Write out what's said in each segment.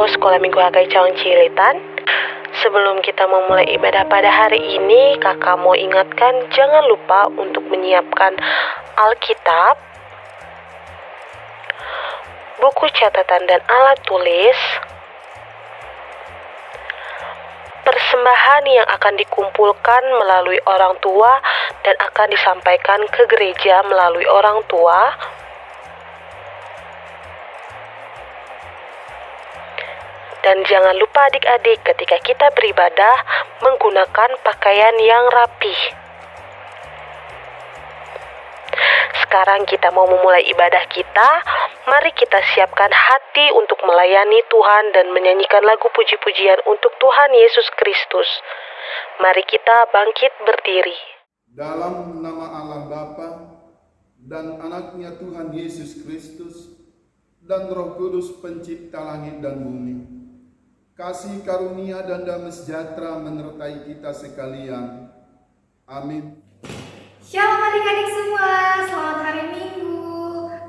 Halo Sekolah Minggu HKI Cawang Cilitan. Sebelum kita memulai ibadah pada hari ini, kakak mau ingatkan jangan lupa untuk menyiapkan Alkitab, buku catatan dan alat tulis, persembahan yang akan dikumpulkan melalui orang tua dan akan disampaikan ke gereja melalui orang tua, dan jangan lupa adik-adik ketika kita beribadah menggunakan pakaian yang rapih. Sekarang kita mau memulai ibadah kita. Mari kita siapkan hati untuk melayani Tuhan dan menyanyikan lagu puji-pujian untuk Tuhan Yesus Kristus. Mari kita bangkit berdiri. Dalam nama Allah Bapa dan anaknya Tuhan Yesus Kristus dan Roh Kudus pencipta langit dan bumi, kasih karunia dan damai sejahtera menyertai kita sekalian. Amin. Shalom adik-adik semua, selamat hari Minggu.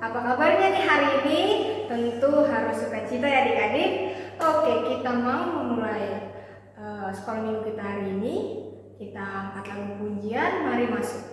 Apa kabarnya nih hari ini? Tentu harus sukacita ya adik-adik. Oke, kita mau memulai sekolah minggu kita hari ini. Kita angkat lagu pujian, mari masuk.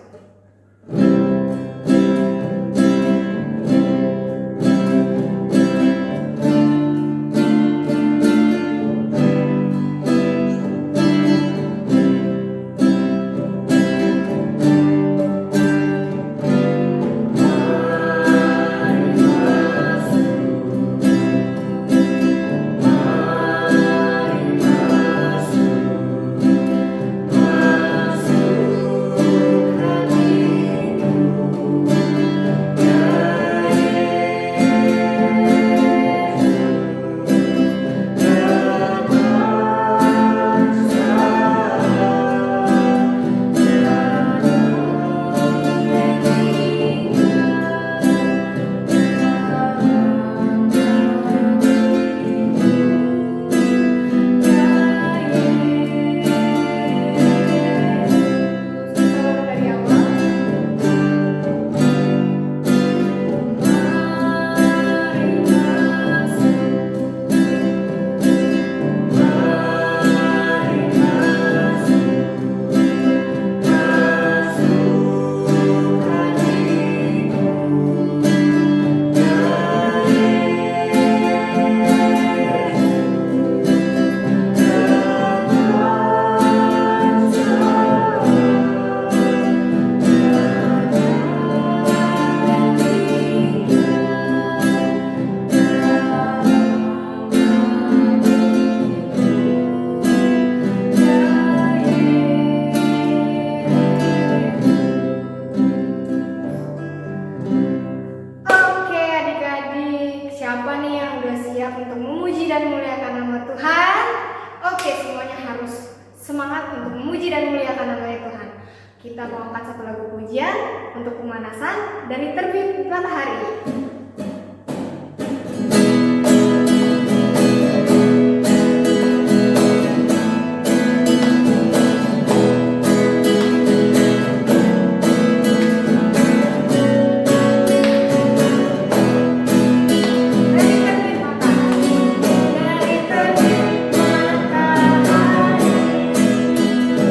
Kita mau angkat satu lagu pujian untuk pemanasan dari terbit matahari.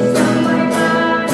Sampai pada masuknya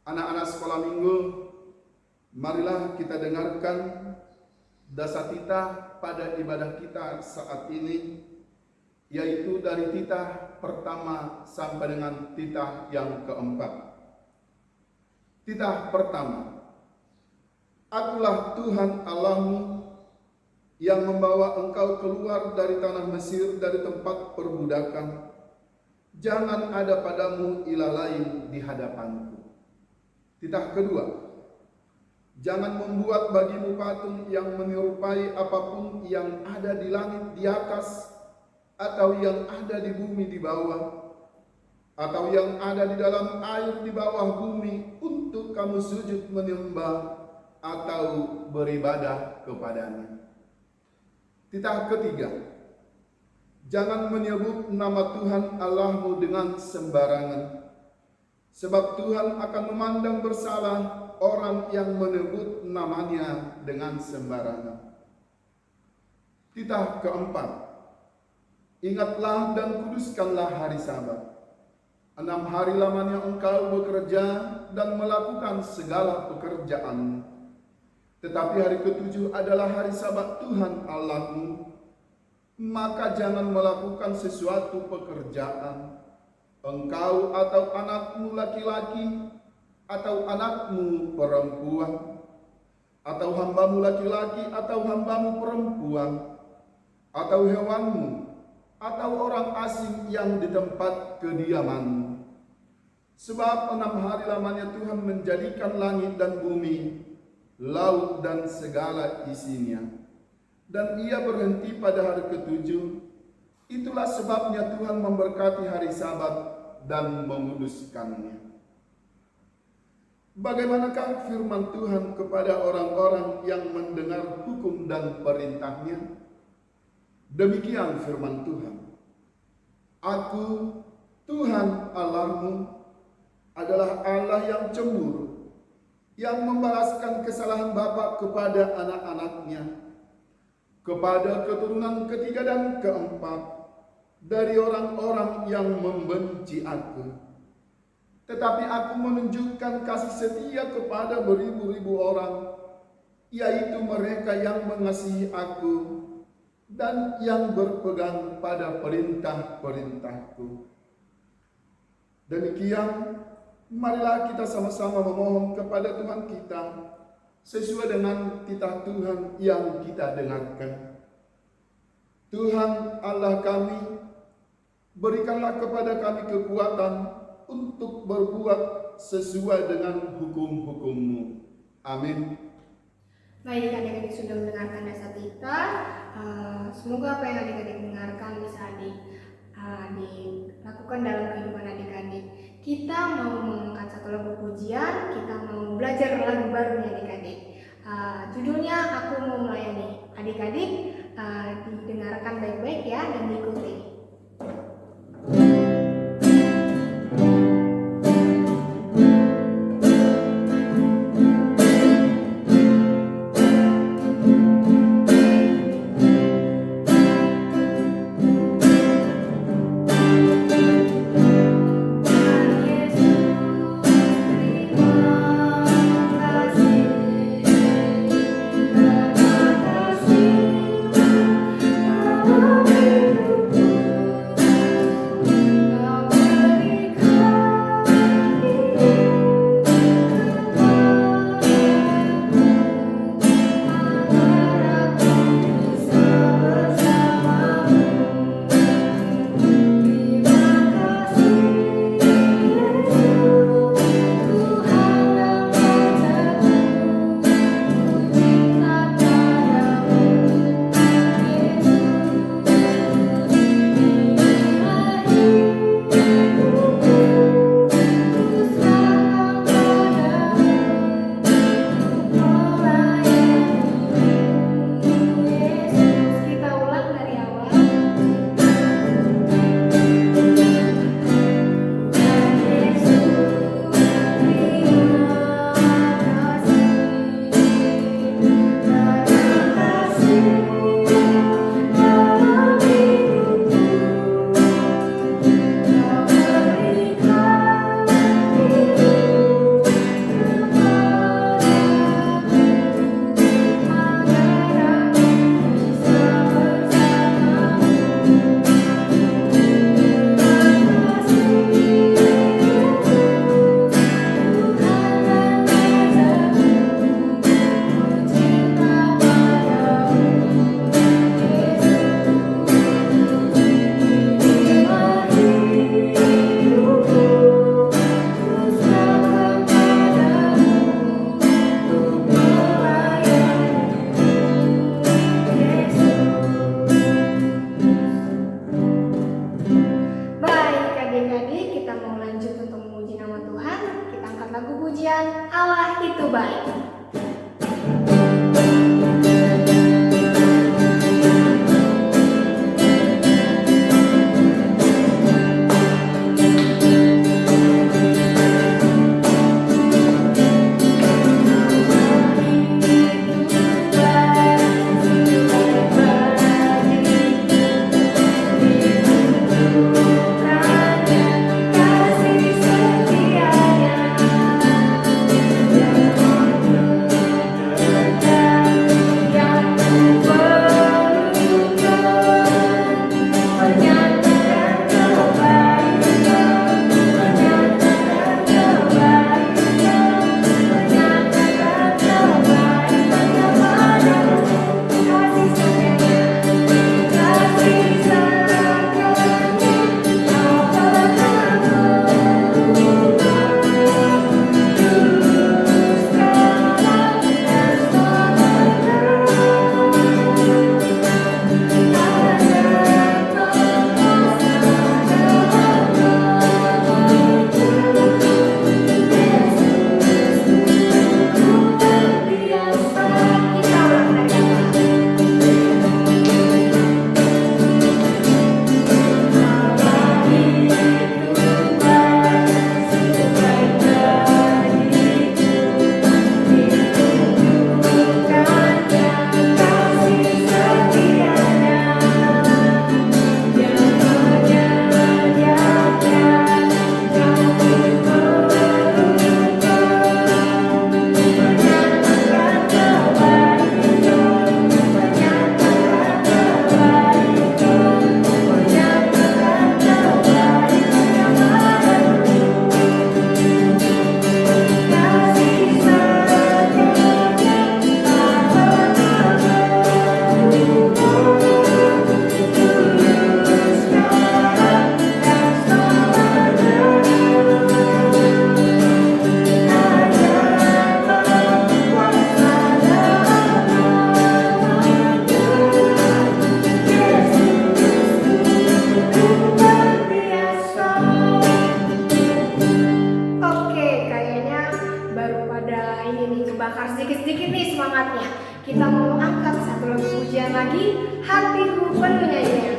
Anak-anak sekolah minggu, marilah kita dengarkan dasatita pada ibadah kita saat ini, yaitu dari titah pertama sampai dengan titah yang keempat. Titah pertama, Akulah Tuhan Allahmu yang membawa engkau keluar dari tanah Mesir, dari tempat perbudakan. Jangan ada padamu ilah lain di hadapanku. Titah kedua, jangan membuat bagimu patung yang menyerupai apapun yang ada di langit di atas, atau yang ada di bumi di bawah, atau yang ada di dalam air di bawah bumi, untuk kamu sujud menyembah atau beribadah kepadanya. Titah ketiga, jangan menyebut nama Tuhan Allahmu dengan sembarangan, sebab Tuhan akan memandang bersalah orang yang menyebut namanya dengan sembarangan. Titah keempat, ingatlah dan kuduskanlah hari Sabat. 6 hari lamanya engkau bekerja dan melakukan segala pekerjaan. Tetapi hari ke-7 adalah hari Sabat Tuhan Allahmu. Maka jangan melakukan sesuatu pekerjaan, engkau atau anakmu laki-laki, atau anakmu perempuan, atau hambamu laki-laki, atau hambamu perempuan, atau hewanmu, atau orang asing yang di tempat kediamanmu. Sebab 6 hari lamanya Tuhan menjadikan langit dan bumi, laut dan segala isinya, dan ia berhenti pada hari ke-7. Itulah sebabnya Tuhan memberkati hari Sabat dan menguduskannya. Bagaimanakah firman Tuhan kepada orang-orang yang mendengar hukum dan perintahnya? Demikian firman Tuhan, Aku, Tuhan Allahmu, adalah Allah yang cemburu, yang membalaskan kesalahan bapa kepada anak-anaknya, kepada keturunan ketiga dan keempat dari orang-orang yang membenci Aku. Tetapi Aku menunjukkan kasih setia kepada beribu-ribu orang, yaitu mereka yang mengasihi Aku dan yang berpegang pada perintah-perintahku. Demikian, marilah kita sama-sama memohon kepada Tuhan kita sesuai dengan titah Tuhan yang kita dengarkan. Tuhan Allah kami, berikanlah kepada kami kekuatan untuk berbuat sesuai dengan hukum-hukum-Mu. Amin. Baik, adik-adik sudah mendengarkan dasatita. Semoga apa yang adik-adik dengarkan bisa dilakukan dalam kehidupan adik-adik. Kita mau mengangkat satu lagu pujian, kita mau belajar lagu baru nih adik-adik. Judulnya Aku Mau Melayani. Adik-adik didengarkan baik-baik ya dan diikuti. Terima kasih. pujian Allah itu baik. Kebakar sedikit-sedikit nih semangatnya. Kita mau angkat satu lagu pujian lagi, Hatiku Penuh Nyanyian.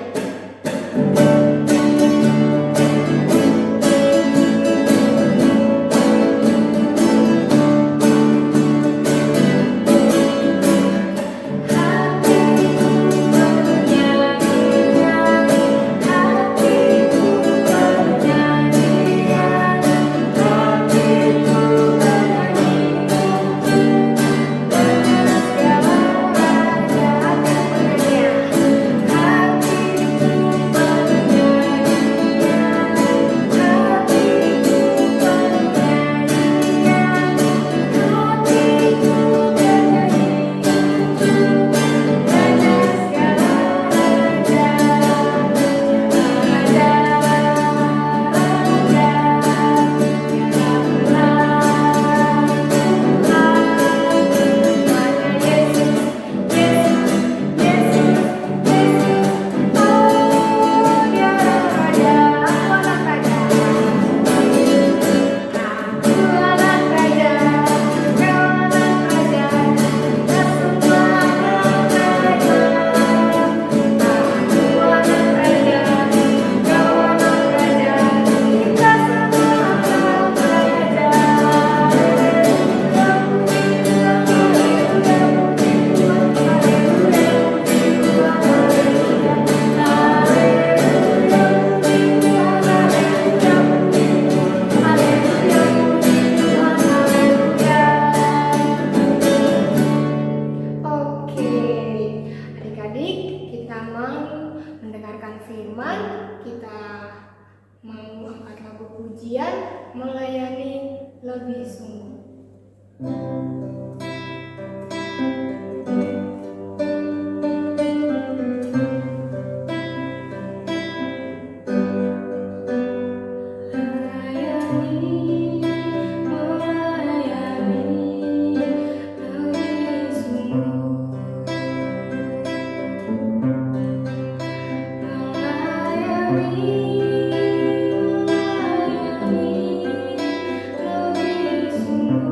Melayani lebih sungguh. Sungguh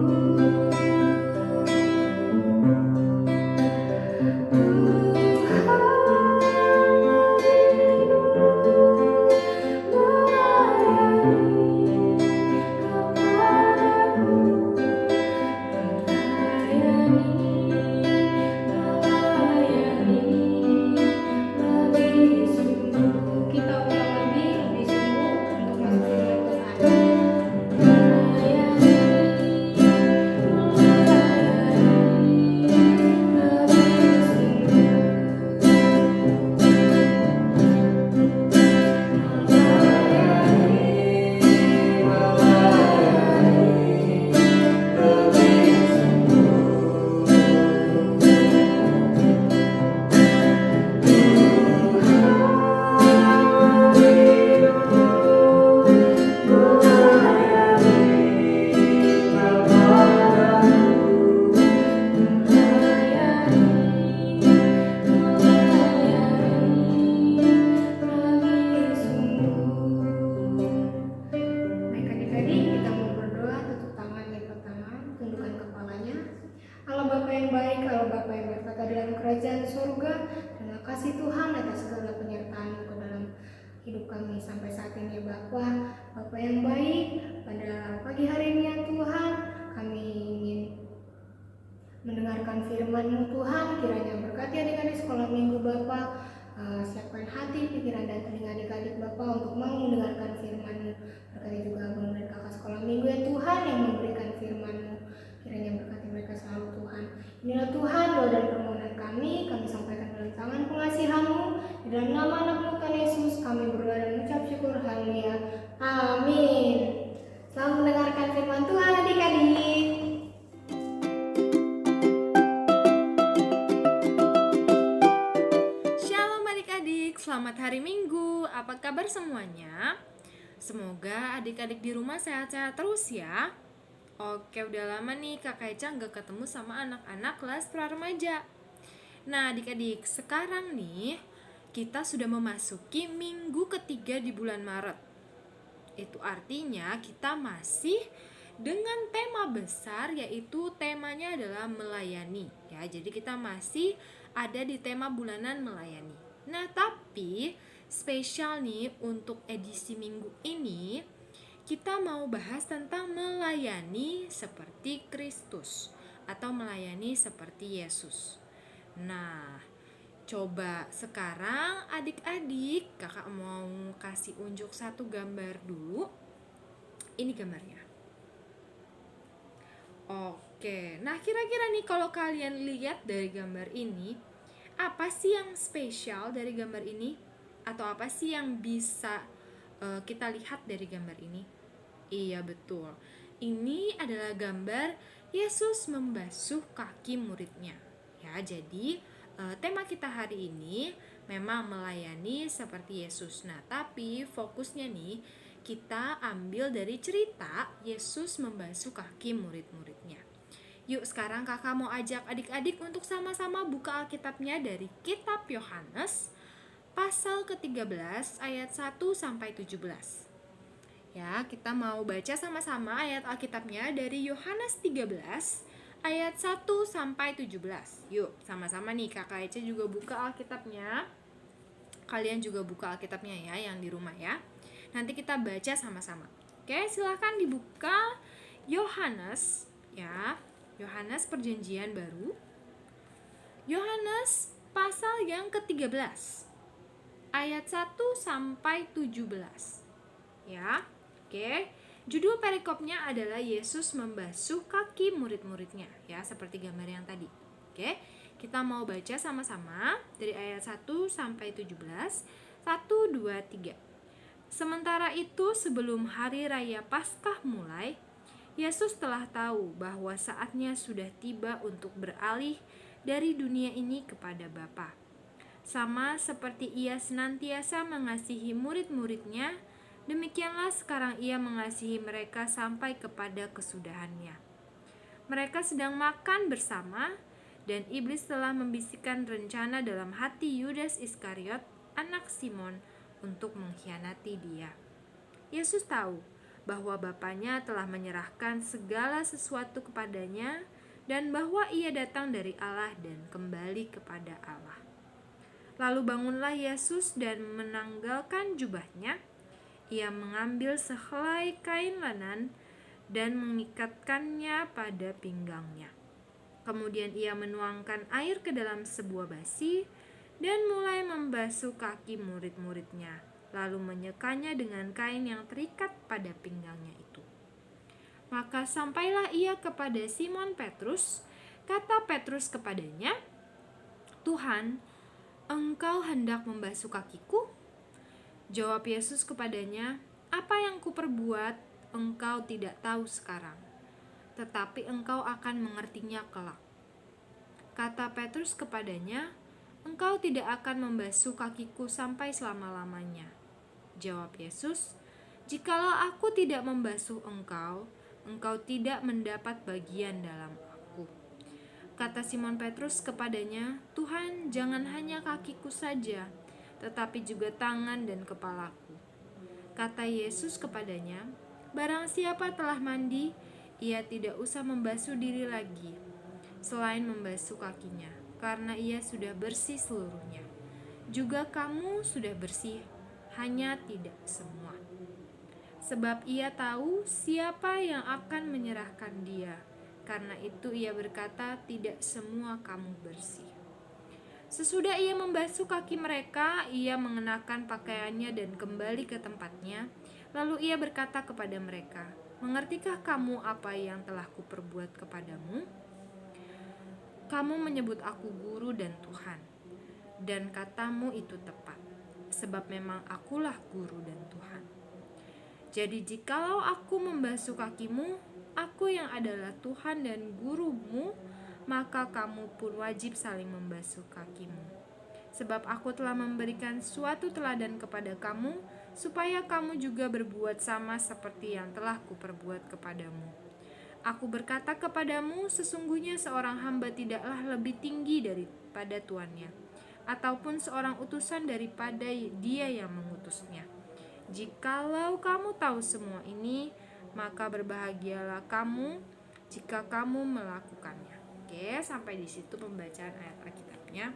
surga. Terima kasih Tuhan atas segala penyertaan-Mu ke dalam hidup kami sampai saat ini ya Bapa yang baik. Pada pagi hari ini ya Tuhan, kami ingin mendengarkan firman-Mu Tuhan. Kiranya berkati adik-adik sekolah minggu Bapa. Siapkan hati, pikiran, dan telinga adik-adik Bapa untuk mau mendengarkan firman-Mu. Berkati juga abang dan kakak sekolah minggu ya Tuhan yang memberikan firman-Mu. Kiranya berkati mereka selalu Tuhan. Inilah Tuhan doa dan permohonan kami sampaikan dalam tangan pengasihan-Mu. Di dalam nama anak-Mu Tuhan Yesus kami berdoa dan mengucap syukur. Haleluya. Amin. Selamat mendengarkan firman Tuhan adik-adik. Selamat hari Minggu, apa kabar semuanya? Semoga adik-adik di rumah sehat-sehat terus ya. Oke, udah lama nih Kakak Eca gak ketemu sama anak-anak kelas pra-remaja. Nah adik-adik, sekarang nih kita sudah memasuki minggu ketiga di bulan Maret. Itu artinya kita masih dengan tema besar, yaitu temanya adalah melayani ya. Jadi kita masih ada di tema bulanan melayani. Nah, tapi spesial nih untuk edisi minggu ini kita mau bahas tentang melayani seperti Kristus atau melayani seperti Yesus. Nah, coba sekarang adik-adik kakak mau kasih unjuk satu gambar dulu. Ini gambarnya. Oke, nah kira-kira nih kalau kalian lihat dari gambar ini, apa sih yang spesial dari gambar ini? Atau apa sih yang bisa kita lihat dari gambar ini? Iya betul, ini adalah gambar Yesus membasuh kaki muridnya. Ya, jadi tema kita hari ini memang melayani seperti Yesus. Nah, tapi fokusnya nih kita ambil dari cerita Yesus membasuh kaki murid-muridnya. Yuk sekarang kakak mau ajak adik-adik untuk sama-sama buka Alkitabnya dari kitab Yohanes pasal ke-13 ayat 1 sampai 17. Ya, kita mau baca sama-sama ayat Alkitabnya dari Yohanes 13 ayat 1 sampai 17. Yuk, sama-sama nih kakak Ece juga buka Alkitabnya. Kalian juga buka Alkitabnya ya yang di rumah ya. Nanti kita baca sama-sama. Oke, silakan dibuka Yohanes ya. Yohanes Perjanjian Baru, Yohanes pasal yang ke-13 ayat 1 sampai 17 ya. Oke, judul perikopnya adalah Yesus membasuh kaki murid-muridnya ya, seperti gambar yang tadi. Oke, kita mau baca sama-sama dari ayat 1 sampai 17. 1, 2, 3. Sementara itu sebelum hari raya Paskah mulai, Yesus telah tahu bahwa saatnya sudah tiba untuk beralih dari dunia ini kepada Bapa. Sama seperti ia senantiasa mengasihi murid-muridnya, demikianlah sekarang ia mengasihi mereka sampai kepada kesudahannya. Mereka sedang makan bersama, dan iblis telah membisikkan rencana dalam hati Yudas Iskariot, anak Simon, untuk mengkhianati dia. Yesus tahu bahwa Bapanya telah menyerahkan segala sesuatu kepadanya dan bahwa ia datang dari Allah dan kembali kepada Allah. Lalu bangunlah Yesus dan menanggalkan jubahnya. Ia mengambil sehelai kain lenan dan mengikatkannya pada pinggangnya. Kemudian ia menuangkan air ke dalam sebuah basi dan mulai membasuh kaki murid-muridnya, lalu menyekanya dengan kain yang terikat pada pinggangnya itu. Maka sampailah ia kepada Simon Petrus. Kata Petrus kepadanya, "Tuhan, engkau hendak membasuh kakiku?" Jawab Yesus kepadanya, "Apa yang kuperbuat engkau tidak tahu sekarang, tetapi engkau akan mengertinya kelak." Kata Petrus kepadanya, "Engkau tidak akan membasuh kakiku sampai selama-lamanya." Jawab Yesus, "Jikalau aku tidak membasuh engkau, engkau tidak mendapat bagian dalam aku." Kata Simon Petrus kepadanya, "Tuhan, jangan hanya kakiku saja, tetapi juga tangan dan kepalaku." Kata Yesus kepadanya, "Barang siapa telah mandi, ia tidak usah membasuh diri lagi, selain membasuh kakinya, karena ia sudah bersih seluruhnya. Juga kamu sudah bersih, hanya tidak semua. Sebab ia tahu siapa yang akan menyerahkan dia. Karena itu ia berkata, tidak semua kamu bersih. Sesudah ia membasuh kaki mereka, ia mengenakan pakaiannya dan kembali ke tempatnya. Lalu ia berkata kepada mereka, mengertikah kamu apa yang telah kuperbuat kepadamu? Kamu menyebut aku guru dan Tuhan, dan katamu itu tepat, sebab memang akulah guru dan Tuhan. Jadi jikalau aku membasuh kakimu, aku yang adalah Tuhan dan gurumu, maka kamu pun wajib saling membasuh kakimu. Sebab aku telah memberikan suatu teladan kepada kamu, supaya kamu juga berbuat sama seperti yang telah kuperbuat kepadamu. Aku berkata kepadamu, sesungguhnya seorang hamba tidaklah lebih tinggi daripada tuannya, ataupun seorang utusan daripada dia yang mengutusnya. Jikalau kamu tahu semua ini, maka berbahagialah kamu jika kamu melakukannya. Oke, sampai di situ pembacaan ayat Alkitabnya.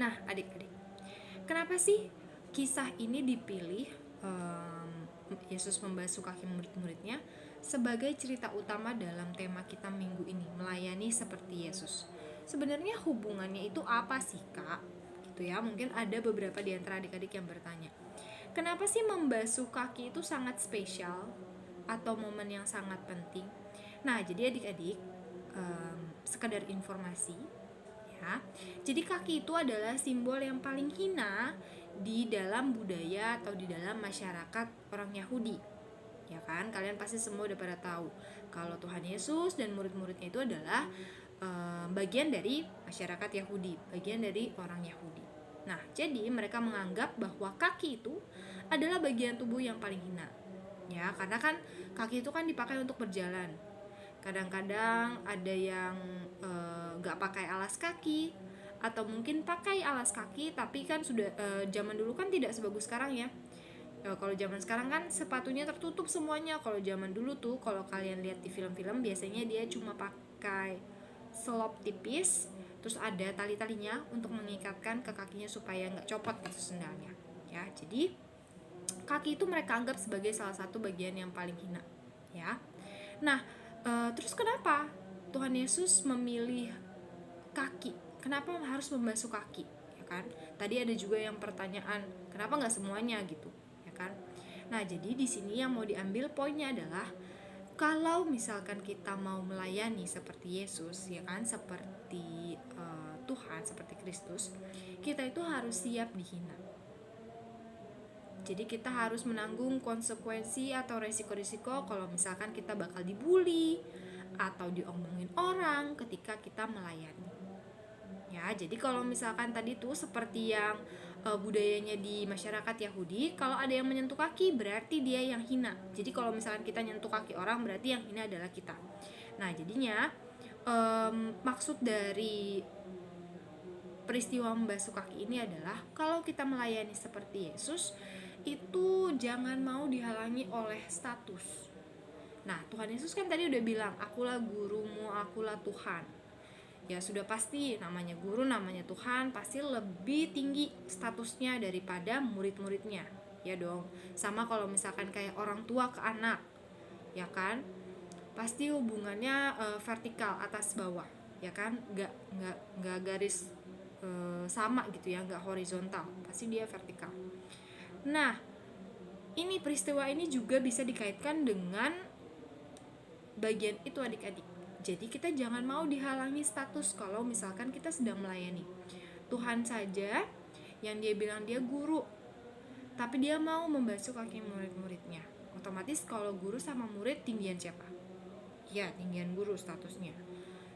Nah, adik-adik, kenapa sih kisah ini dipilih Yesus membasuh kaki murid-muridnya sebagai cerita utama dalam tema kita minggu ini, melayani seperti Yesus? Sebenarnya hubungannya itu apa sih, Kak? Gitu ya, mungkin ada beberapa di antara adik-adik yang bertanya, kenapa sih membasuh kaki itu sangat spesial atau momen yang sangat penting? Nah, jadi adik-adik, sekedar informasi ya. Jadi kaki itu adalah simbol yang paling hina di dalam budaya atau di dalam masyarakat orang Yahudi. Ya kan? Kalian pasti semua udah pada tahu kalau Tuhan Yesus dan murid-muridnya itu adalah bagian dari masyarakat Yahudi, bagian dari orang Yahudi. Nah, jadi mereka menganggap bahwa kaki itu adalah bagian tubuh yang paling hina. Ya, karena kan kaki itu kan dipakai untuk berjalan. Kadang-kadang ada yang gak pakai alas kaki, atau mungkin pakai alas kaki tapi kan sudah zaman dulu kan tidak sebagus sekarang ya. Kalau zaman sekarang kan sepatunya tertutup semuanya. Kalau zaman dulu tuh, kalau kalian lihat di film-film, biasanya dia cuma pakai selop tipis, terus ada tali-talinya untuk mengikatkan ke kakinya supaya nggak copot gitu sendalnya. Ya, jadi kaki itu mereka anggap sebagai salah satu bagian yang paling hina. Ya, nah terus kenapa Tuhan Yesus memilih kaki? Kenapa harus membasuh kaki? Ya kan? Tadi ada juga yang pertanyaan, kenapa nggak semuanya gitu? Ya kan? Nah, jadi di sini yang mau diambil poinnya adalah kalau misalkan kita mau melayani seperti Yesus, ya kan, seperti Tuhan, seperti Kristus, kita itu harus siap dihina. Jadi kita harus menanggung konsekuensi atau resiko-risiko kalau misalkan kita bakal dibully atau diomongin orang ketika kita melayani. Ya, jadi kalau misalkan tadi tuh seperti yang budayanya di masyarakat Yahudi, kalau ada yang menyentuh kaki berarti dia yang hina. Jadi kalau misalkan kita nyentuh kaki orang berarti yang hina adalah kita. Nah, jadinya maksud dari peristiwa membasuh kaki ini adalah kalau kita melayani seperti Yesus, itu jangan mau dihalangi oleh status. Nah, Tuhan Yesus kan tadi udah bilang, akulah gurumu, akulah Tuhan. Ya sudah pasti namanya guru, namanya Tuhan, pasti lebih tinggi statusnya daripada murid-muridnya. Ya dong. Sama kalau misalkan kayak orang tua ke anak, ya kan? Pasti hubungannya vertikal, atas bawah, ya kan? Nggak garis sama gitu ya, nggak horizontal, pasti dia vertikal. Nah, ini peristiwa ini juga bisa dikaitkan dengan bagian itu adik-adik. Jadi kita jangan mau dihalangi status kalau misalkan kita sedang melayani. Tuhan saja yang dia bilang dia guru, tapi dia mau membasuh kaki murid-muridnya. Otomatis kalau guru sama murid tinggian siapa? Ya, tinggian guru statusnya.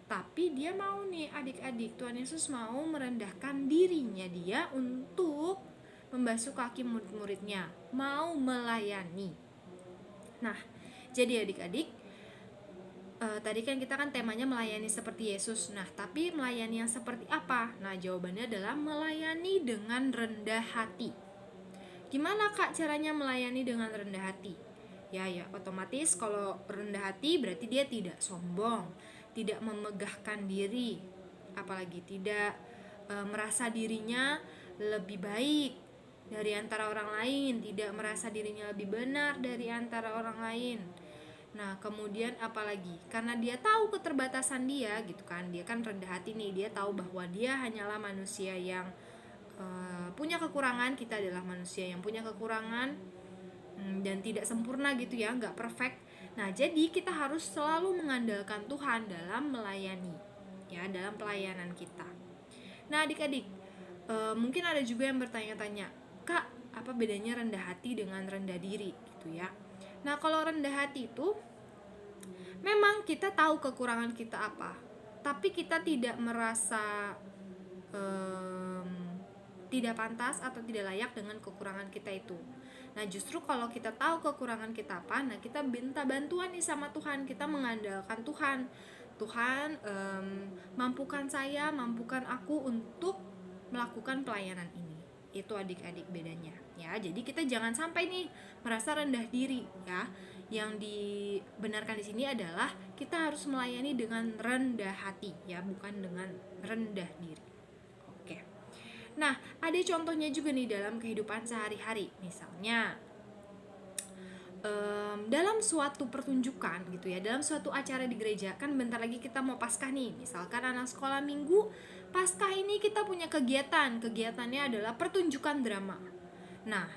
Tapi dia mau nih adik-adik, Tuhan Yesus mau merendahkan dirinya dia untuk membasuh kaki murid-muridnya, mau melayani. Nah, jadi adik-adik, tadi kan kita kan temanya melayani seperti Yesus. Nah, tapi melayani yang seperti apa? Nah, jawabannya adalah melayani dengan rendah hati. Gimana Kak caranya melayani dengan rendah hati? Ya, otomatis kalau rendah hati berarti dia tidak sombong, tidak memegahkan diri, apalagi tidak merasa dirinya lebih baik dari antara orang lain, tidak merasa dirinya lebih benar dari antara orang lain. Nah, kemudian apalagi karena dia tahu keterbatasan dia gitu kan, dia kan rendah hati nih, dia tahu bahwa dia hanyalah manusia yang punya kekurangan, kita adalah manusia yang punya kekurangan dan tidak sempurna gitu ya, nggak perfect. Nah, jadi kita harus selalu mengandalkan Tuhan dalam melayani, ya, dalam pelayanan kita. Nah, adik-adik, mungkin ada juga yang bertanya-tanya, Kak, apa bedanya rendah hati dengan rendah diri gitu ya? Nah, kalau rendah hati itu memang kita tahu kekurangan kita apa, tapi kita tidak merasa tidak pantas atau tidak layak dengan kekurangan kita itu. Nah, justru kalau kita tahu kekurangan kita apa, nah kita minta bantuan nih sama Tuhan, kita mengandalkan Tuhan. Tuhan, mampukan saya, mampukan aku untuk melakukan pelayanan ini. Itu adik-adik bedanya, ya. Jadi kita jangan sampai nih merasa rendah diri, ya. Yang dibenarkan di sini adalah kita harus melayani dengan rendah hati, ya, bukan dengan rendah diri. Oke. Nah, ada contohnya juga nih dalam kehidupan sehari-hari. Misalnya, dalam suatu pertunjukan gitu ya, dalam suatu acara di gereja, kan bentar lagi kita mau Paskah nih. Misalkan anak sekolah minggu, Paskah ini kita punya kegiatan. Kegiatannya adalah pertunjukan drama. Nah,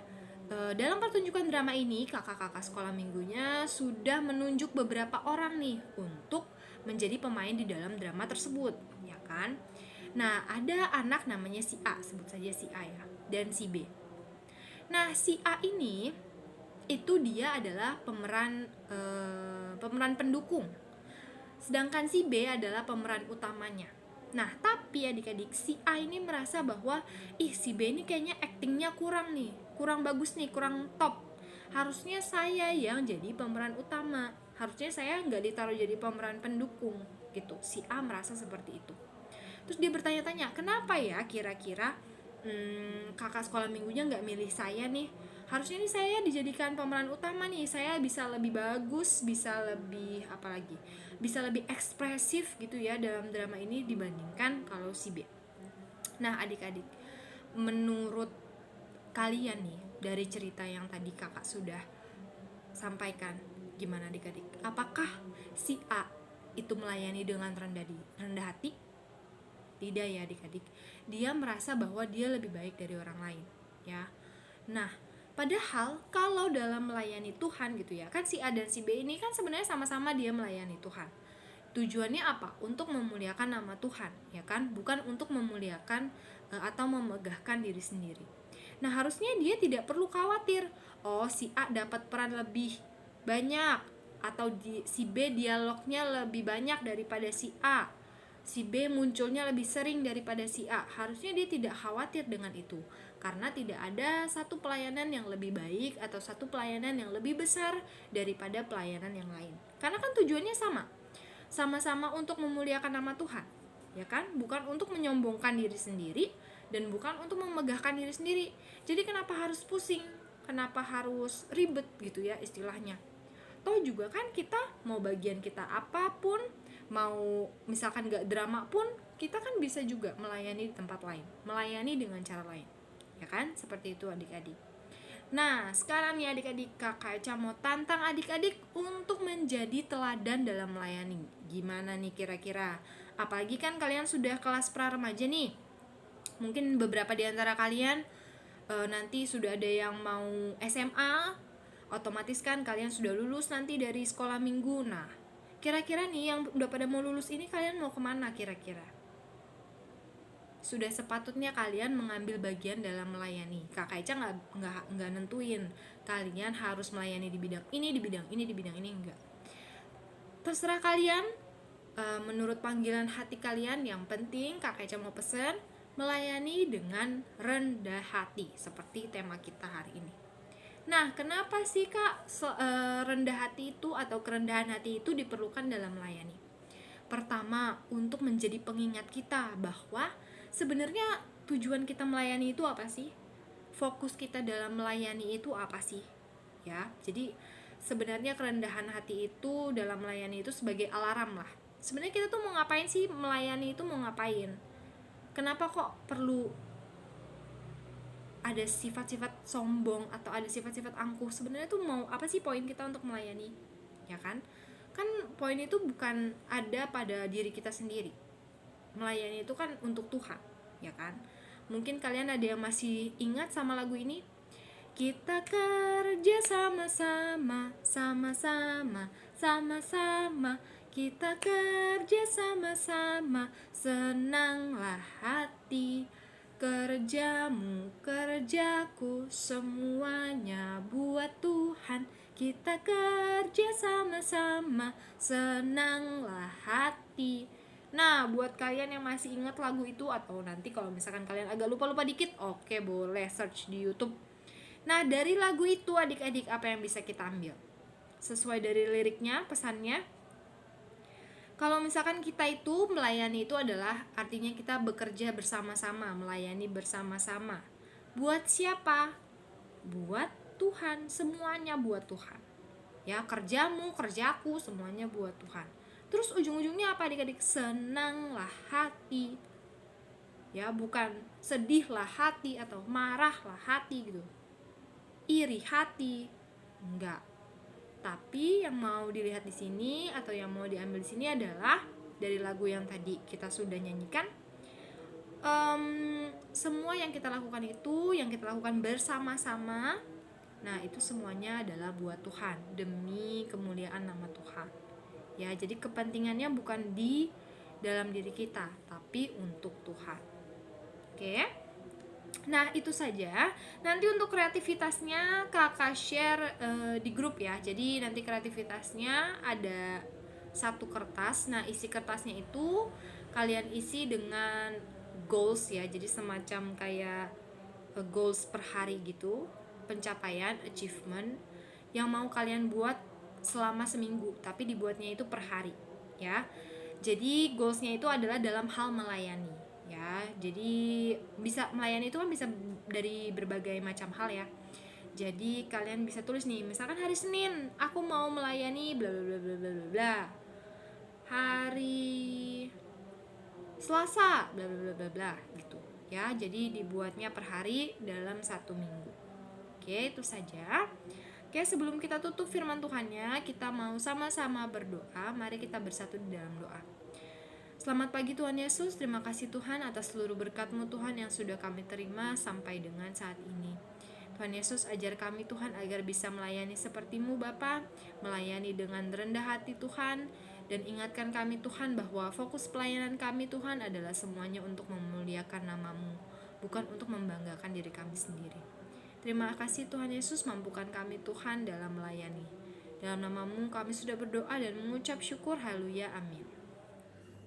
dalam pertunjukan drama ini, kakak-kakak sekolah minggunya sudah menunjuk beberapa orang nih untuk menjadi pemain di dalam drama tersebut, ya kan? Nah, ada anak namanya si A, sebut saja si A ya, dan si B. Nah, si A ini itu dia adalah pemeran pendukung, sedangkan si B adalah pemeran utamanya. Nah, tapi adik-adik, si A ini merasa bahwa si B ini kayaknya aktingnya kurang nih, kurang bagus nih, kurang top. Harusnya saya yang jadi pemeran utama, harusnya saya nggak ditaruh jadi pemeran pendukung gitu. Si A merasa seperti itu. Terus dia bertanya-tanya, kenapa ya kira-kira kakak sekolah minggunya nggak milih saya nih? Harusnya nih saya dijadikan pemeran utama nih, saya bisa lebih bagus, bisa lebih bisa lebih ekspresif gitu ya dalam drama ini dibandingkan kalau si B. Nah, adik-adik, menurut kalian nih dari cerita yang tadi kakak sudah sampaikan, gimana adik-adik? Apakah si A itu melayani dengan rendah hati? Tidak ya adik-adik, dia merasa bahwa dia lebih baik dari orang lain, ya. Nah, padahal kalau dalam melayani Tuhan gitu ya, kan si A dan si B ini kan sebenarnya sama-sama dia melayani Tuhan. Tujuannya apa? Untuk memuliakan nama Tuhan, ya kan? Bukan untuk memuliakan atau memegahkan diri sendiri. Nah, harusnya dia tidak perlu khawatir, si A dapat peran lebih banyak, atau si B dialognya lebih banyak daripada si A, si B munculnya lebih sering daripada si A. Harusnya dia tidak khawatir dengan itu, karena tidak ada satu pelayanan yang lebih baik atau satu pelayanan yang lebih besar daripada pelayanan yang lain. Karena kan tujuannya sama-sama untuk memuliakan nama Tuhan, ya kan? Bukan untuk menyombongkan diri sendiri dan bukan untuk memegahkan diri sendiri. Jadi kenapa harus pusing? Kenapa harus ribet gitu ya istilahnya? Toh juga kan kita mau bagian kita apapun, mau misalkan gak drama pun, kita kan bisa juga melayani di tempat lain, melayani dengan cara lain, ya kan? Seperti itu adik-adik. Nah, sekarang nih adik-adik, Kakak Eca mau tantang adik-adik untuk menjadi teladan dalam melayani. Gimana nih kira-kira? Apalagi kan kalian sudah kelas pra-remaja nih. Mungkin beberapa di antara kalian nanti sudah ada yang mau SMA, otomatis kan kalian sudah lulus nanti dari sekolah minggu. Nah, kira-kira nih yang udah pada mau lulus ini kalian mau kemana kira-kira? Sudah sepatutnya kalian mengambil bagian dalam melayani. Kakak Eca nggak nentuin kalian harus melayani di bidang ini, di bidang ini, di bidang ini, enggak. Terserah kalian, menurut panggilan hati kalian. Yang penting Kakak Eca mau pesen melayani dengan rendah hati, seperti tema kita hari ini. Nah, kenapa sih Kak rendah hati itu atau kerendahan hati itu diperlukan dalam melayani? Pertama, untuk menjadi pengingat kita bahwa sebenarnya tujuan kita melayani itu apa sih? Fokus kita dalam melayani itu apa sih? Ya, jadi sebenarnya kerendahan hati itu dalam melayani itu sebagai alarm lah. Sebenarnya kita tuh mau ngapain sih? Melayani itu mau ngapain? Kenapa kok perlu ada sifat-sifat sombong atau ada sifat-sifat angkuh? Sebenarnya tuh mau apa sih poin kita untuk melayani? Ya kan? Kan poin itu bukan ada pada diri kita sendiri. Melayani itu kan untuk Tuhan, ya kan? Mungkin kalian ada yang masih ingat sama lagu ini? Kita kerja sama-sama, sama-sama, sama-sama. Kita kerja sama-sama, senanglah hati. Kerjamu, kerjaku, semuanya buat Tuhan. Kita kerja sama-sama, senanglah hati. Nah, buat kalian yang masih ingat lagu itu, atau nanti kalau misalkan kalian agak lupa-lupa dikit, oke, boleh search di YouTube. Nah, dari lagu itu adik-adik apa yang bisa kita ambil? Sesuai dari liriknya, pesannya, kalau misalkan kita itu melayani itu adalah artinya kita bekerja bersama-sama, melayani bersama-sama. Buat siapa? Buat Tuhan, semuanya buat Tuhan. Ya, kerjamu, kerjaku, semuanya buat Tuhan. Terus ujung-ujungnya apa adik-adik? Senanglah hati. Ya, bukan sedihlah hati atau marahlah hati gitu. Iri hati, enggak. Tapi yang mau dilihat di sini atau yang mau diambil di sini adalah dari lagu yang tadi kita sudah nyanyikan. Semua yang kita lakukan itu, yang kita lakukan bersama-sama, nah itu semuanya adalah buat Tuhan, demi kemuliaan nama Tuhan. Ya, jadi kepentingannya bukan di dalam diri kita, tapi untuk Tuhan. Oke? Nah, itu saja. Nanti untuk kreativitasnya kakak share di grup ya. Jadi nanti kreativitasnya ada satu kertas. Nah, isi kertasnya itu kalian isi dengan goals ya. Jadi semacam kayak goals per hari gitu, pencapaian, achievement yang mau kalian buat selama seminggu, tapi dibuatnya itu per hari ya. Jadi goalsnya itu adalah dalam hal melayani ya. Jadi bisa melayani itu kan bisa dari berbagai macam hal ya. Jadi kalian bisa tulis nih, misalkan hari Senin aku mau melayani bla bla bla bla bla bla. Hari Selasa bla bla bla bla bla gitu ya. Jadi dibuatnya per hari dalam 1 minggu. Oke, itu saja. Oke, sebelum kita tutup firman Tuhannya, kita mau sama-sama berdoa. Mari kita bersatu di dalam doa. Selamat pagi Tuhan Yesus, terima kasih Tuhan atas seluruh berkat-Mu Tuhan yang sudah kami terima sampai dengan saat ini. Tuhan Yesus, ajar kami Tuhan agar bisa melayani seperti-Mu Bapa, melayani dengan rendah hati Tuhan, dan ingatkan kami Tuhan bahwa fokus pelayanan kami Tuhan adalah semuanya untuk memuliakan nama-Mu, bukan untuk membanggakan diri kami sendiri. Terima kasih Tuhan Yesus, mampukan kami Tuhan dalam melayani. Dalam nama-Mu kami sudah berdoa dan mengucap syukur, haleluya, amin.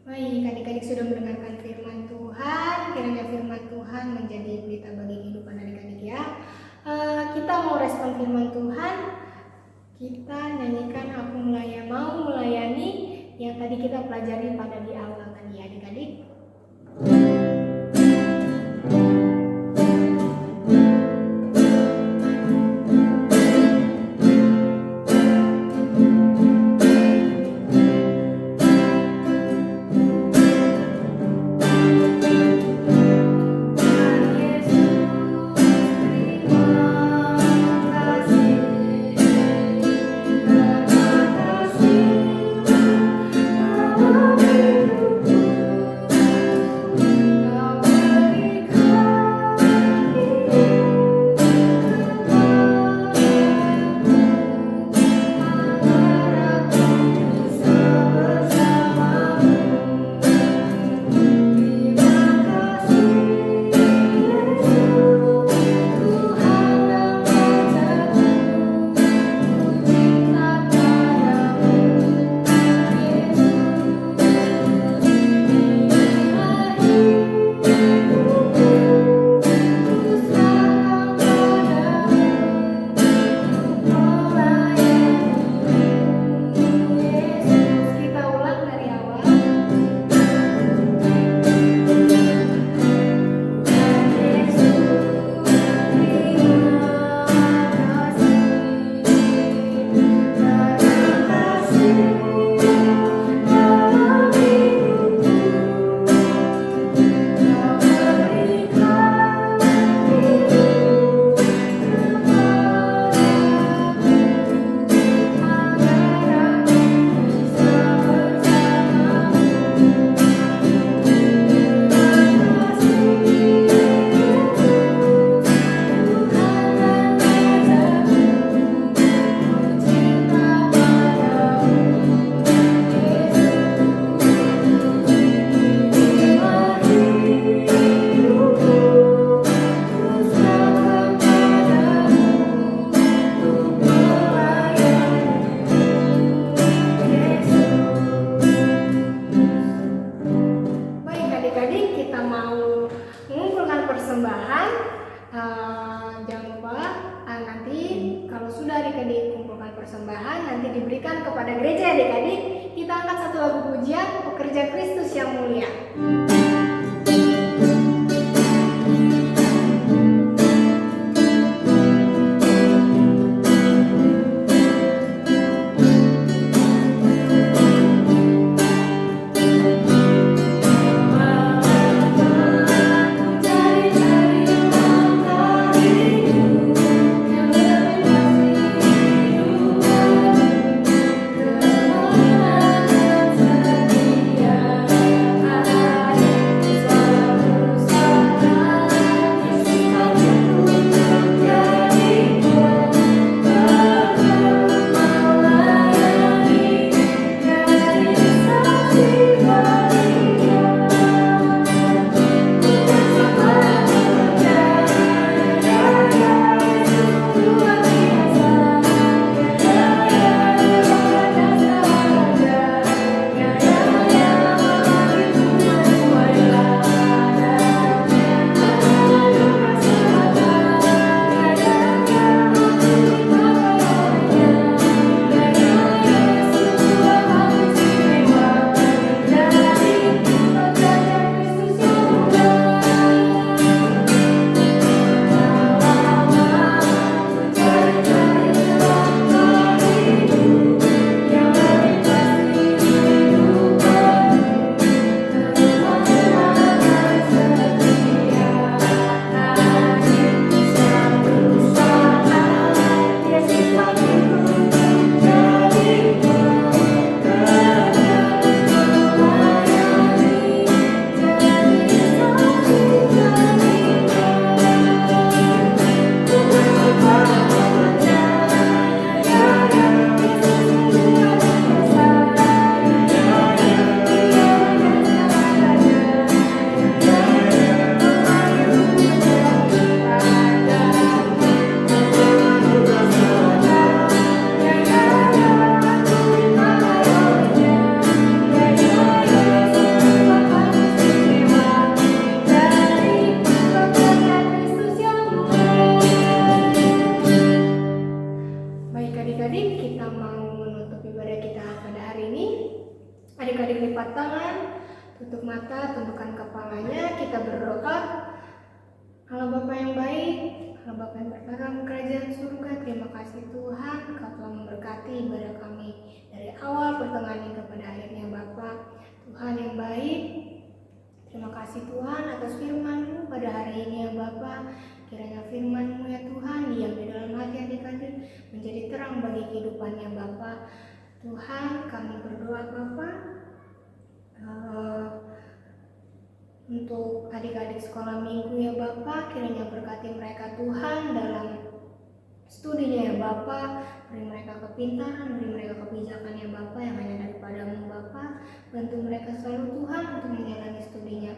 Baik, adik-adik sudah mendengarkan firman Tuhan. Kiranya firman Tuhan menjadi berita bagi kehidupan adik-adik ya. Kita mau respon firman Tuhan. Kita nyanyikan Aku Mau Melayani yang tadi kita pelajari pada di awal tadi ya adik-adik. Jangan lupa nanti kalau sudah adik-adik kumpulkan persembahan nanti diberikan kepada gereja adik-adik. Kita angkat satu lagu pujian, Pekerja Kristus yang Mulia. Adik-adik lipat tangan, tutup mata, tundukkan kepalanya, kita berdoa. Allah Bapa yang baik, Allah Bapa yang berkarya di kerajaan surga, terima kasih Tuhan, Kau telah memberkati ibadah kami dari awal, pertengahan hingga pada akhirnya Bapa. Tuhan yang baik, terima kasih Tuhan atas firman-Mu pada hari ini ya Bapa. Kiranya firman-Mu ya Tuhan diam di dalam hati adik-adik menjadi terang bagi kehidupannya Bapa. Tuhan, kami berdoa Bapa untuk adik-adik sekolah minggu ya Bapa, kiranya berkati mereka Tuhan dalam studinya ya Bapa, beri mereka kepintaran, beri mereka kebijakan ya Bapa yang hanya daripada-Mu Bapa, bantu mereka selalu Tuhan untuk menjalani studinya.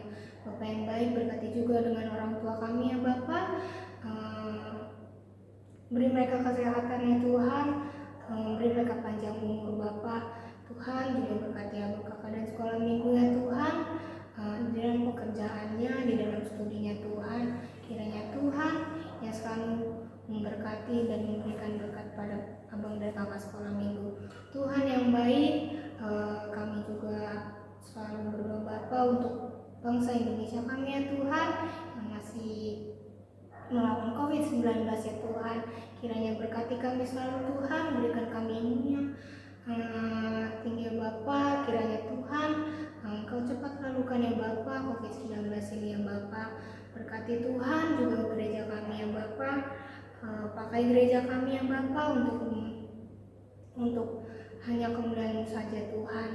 Bapa yang baik, berkati juga dengan orang tua kami ya Bapa, beri mereka kesehatan ya Tuhan, beri mereka panjang umur Bapa. Tuhan juga berkati abu kakak dan sekolah minggu ya Tuhan, di dalam pekerjaannya, di dalam studinya Tuhan. Kiranya Tuhan yang selalu memberkati dan memberikan berkat pada abang dan kakak sekolah minggu. Tuhan yang baik, kami juga selalu berdoa Bapa untuk bangsa Indonesia kami ya Tuhan yang masih melawan COVID-19 ya Tuhan. Kiranya berkati kami selalu Tuhan, berikan kami imunnya tinggi ya Bapa. Kiranya Tuhan Engkau cepat lalukan ya Bapa COVID-19 ini ya Bapa. Berkati Tuhan juga gereja kami ya Bapa, pakai gereja kami ya Bapa untuk hanya kemuliaan-Mu saja Tuhan.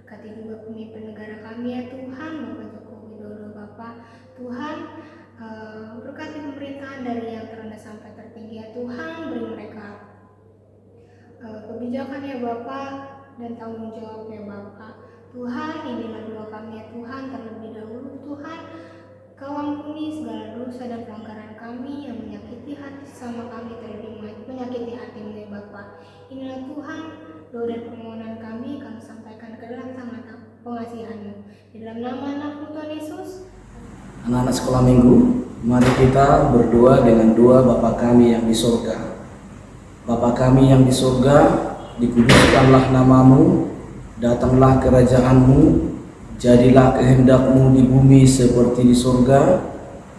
Berkati juga pemimpin negara kami ya Tuhan, Bapak Joko Widodo Bapa. Tuhan, berkati pemerintahan dari yang terendah sampai tertinggi ya Tuhan, beri mereka kebijakan ya Bapa dan tanggung jawab ya Bapa. Tuhan, inilah doa kami ya Tuhan, terlebih dahulu Tuhan, Kau ampuni segala dosa dan pelanggaran kami yang menyakiti hati sama kami, terlebih menyakiti hati-Mu ya Bapa. Inilah Tuhan, doa dan permohonan kami sampaikan ke dalam tangan pengasihan-Mu. Di dalam nama anak-Mu Tuhan Yesus. Anak-anak sekolah minggu, Mari kita berdoa dengan doa Bapa kami yang di surga. Bapa kami yang di surga, dikuduskanlah namamu, datanglah kerajaanmu, jadilah kehendak-Mu di bumi seperti di surga.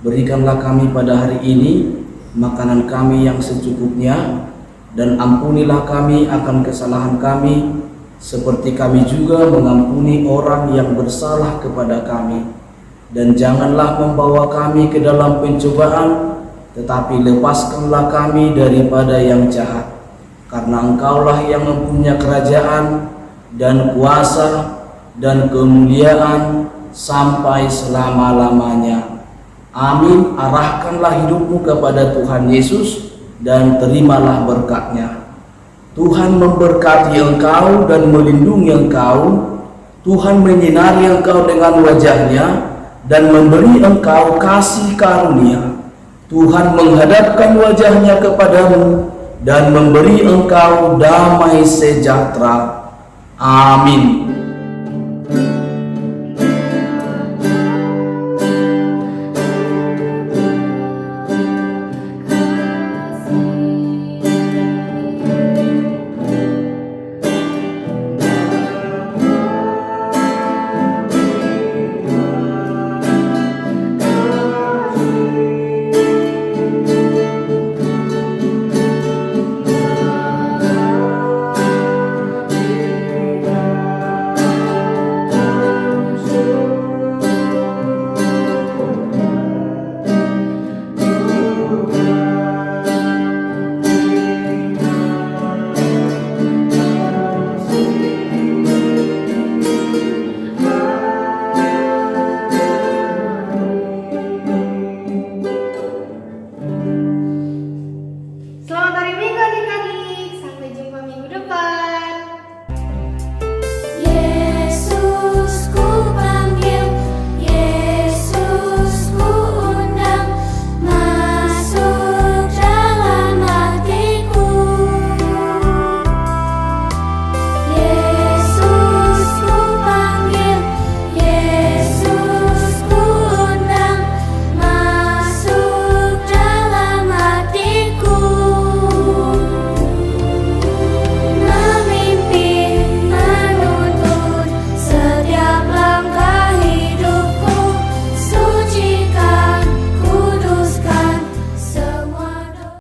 Berikanlah kami pada hari ini makanan kami yang secukupnya, dan ampunilah kami akan kesalahan kami, seperti kami juga mengampuni orang yang bersalah kepada kami. Dan janganlah membawa kami ke dalam pencobaan, tetapi lepaskanlah kami daripada yang jahat. Karena Engkaulah yang mempunyai kerajaan dan kuasa dan kemuliaan sampai selama-lamanya. Amin. Arahkanlah hidupmu kepada Tuhan Yesus dan terimalah berkat-Nya. Tuhan memberkati engkau dan melindungi engkau. Tuhan menyinari engkau dengan wajah-Nya dan memberi engkau kasih karunia. Tuhan menghadapkan wajah-Nya kepadamu dan memberi engkau damai sejahtera. Amin.